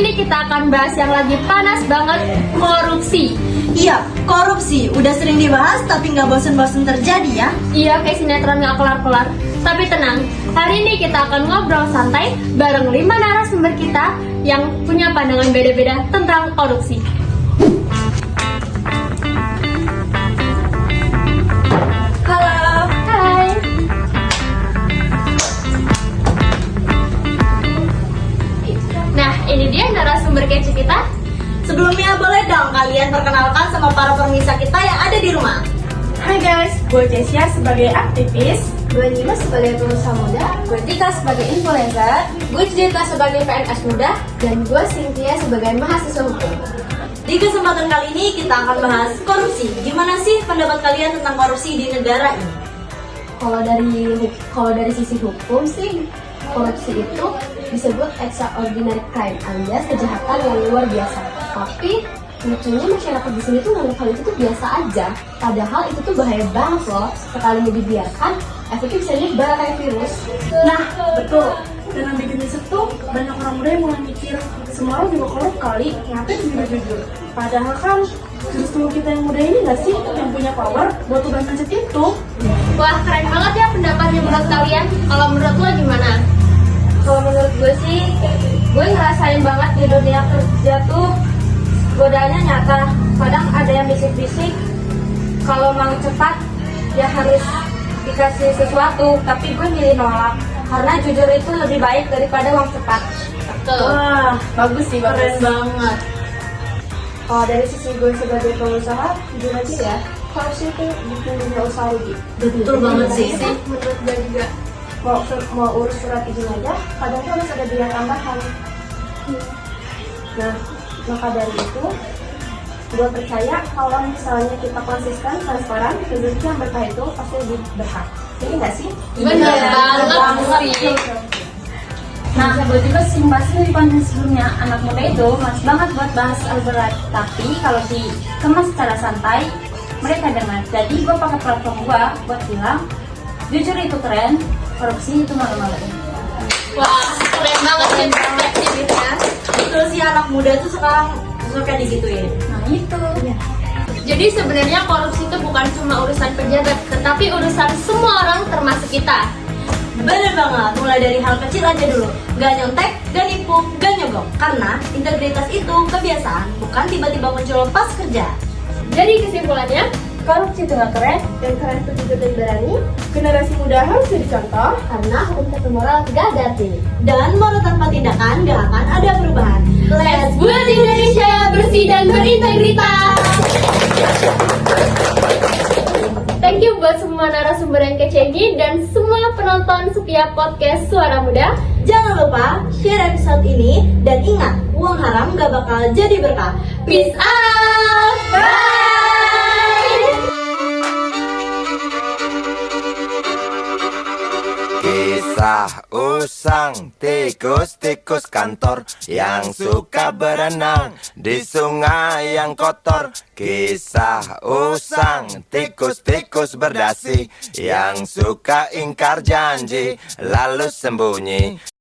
ini kita akan bahas yang lagi panas banget, korupsi. Iya, korupsi udah sering dibahas tapi nggak bosen-bosen terjadi ya. Iya, kayak sinetron nggak kelar-kelar. Tapi tenang, hari ini kita akan ngobrol santai bareng 5 narasumber kita yang punya pandangan beda-beda tentang korupsi. Halo. Hai. Nah, ini dia narasumber kece kita. Sebelumnya boleh dong kalian perkenalkan sama para pemirsa kita yang ada di rumah. Hai guys, gue Jessia sebagai aktivis, Gue Nima sebagai pengusaha muda, gue Tika sebagai influencer, gue Cidita sebagai PNS muda, dan gue Cynthia sebagai mahasiswa hukum. Di kesempatan kali ini kita akan bahas korupsi. Gimana sih pendapat kalian tentang korupsi di negara ini? Kalau dari sisi hukum sih, korupsi itu disebut extraordinary crime alias kejahatan yang luar biasa. Tapi lucunya masyarakat di sini tuh nganggap hal itu tuh biasa aja. Padahal itu tuh bahaya banget loh. Sekali dibiarkan, efeknya bisa nyebar kayak virus. nah betul. Dan yang bikin nyesek tuh banyak orang muda yang mulai mikir semua orang juga korup kali, ngapain jujur-jujur. Padahal kan justru kita yang muda ini nggak sih yang punya power buat ubah mindset itu. Wah, keren banget ya pendapatnya menurut kalian. Kalau menurut lo gimana? Kalau menurut gue sih, gue ngerasain banget di dunia kerja tuh godaannya nyata. Kadang ada yang bisik-bisik kalau mau cepat ya harus dikasih sesuatu, tapi gue milih nolak karena jujur itu lebih baik daripada uang cepat. Betul. Wah, bagus sih, Keren bagus. banget. Kalau dari sisi gue sebagai pengusaha, jujur aja ya, korupsi itu bikin dunia usaha rugi. Betul banget sih. Menurut gue juga. Mau urus surat izin aja, kadang tuh harus ada biaya tambahan. Nah, maka dari itu, gue percaya kalau misalnya kita konsisten, transparan, rezeki yang berkah itu pasti lebih berkah. Jadi nggak sih? Bener banget sih. Nah, gue juga simbasin di konten sebelumnya, anak muda itu mas banget buat bahas hal berat. Tapi kalau dikemas secara santai, mereka dengar. Jadi gue pakai platform gue buat bilang, jujur itu keren, korupsi itu malu-malu. Wah, keren banget ya perspektifnya. Betul sih, anak muda tuh sekarang suka digituin. Nah itu. Jadi sebenarnya korupsi itu bukan cuma urusan pejabat, tetapi urusan semua orang termasuk kita. Bener banget, mulai dari hal kecil aja dulu. Gak nyontek, gak nipu, gak nyogok. Karena integritas itu kebiasaan, bukan tiba-tiba muncul pas kerja. Jadi kesimpulannya, Korupsi itu nggak keren, yang keren itu jujur dan berani. Generasi muda harus jadi contoh. karena hukum satu moral gak ada artinya. Dan moral tanpa tindakan gak akan ada perubahan. Let's buat Indonesia bersih dan berintegritas. Thank you buat semua narasumber yang kece ini dan semua penonton setiap podcast Suara Muda. Jangan lupa share episode ini dan ingat, uang haram gak bakal jadi berkah. Peace out. Bye. Kisah usang tikus-tikus kantor yang suka berenang di sungai yang kotor. Kisah usang tikus-tikus berdasi yang suka ingkar janji lalu sembunyi.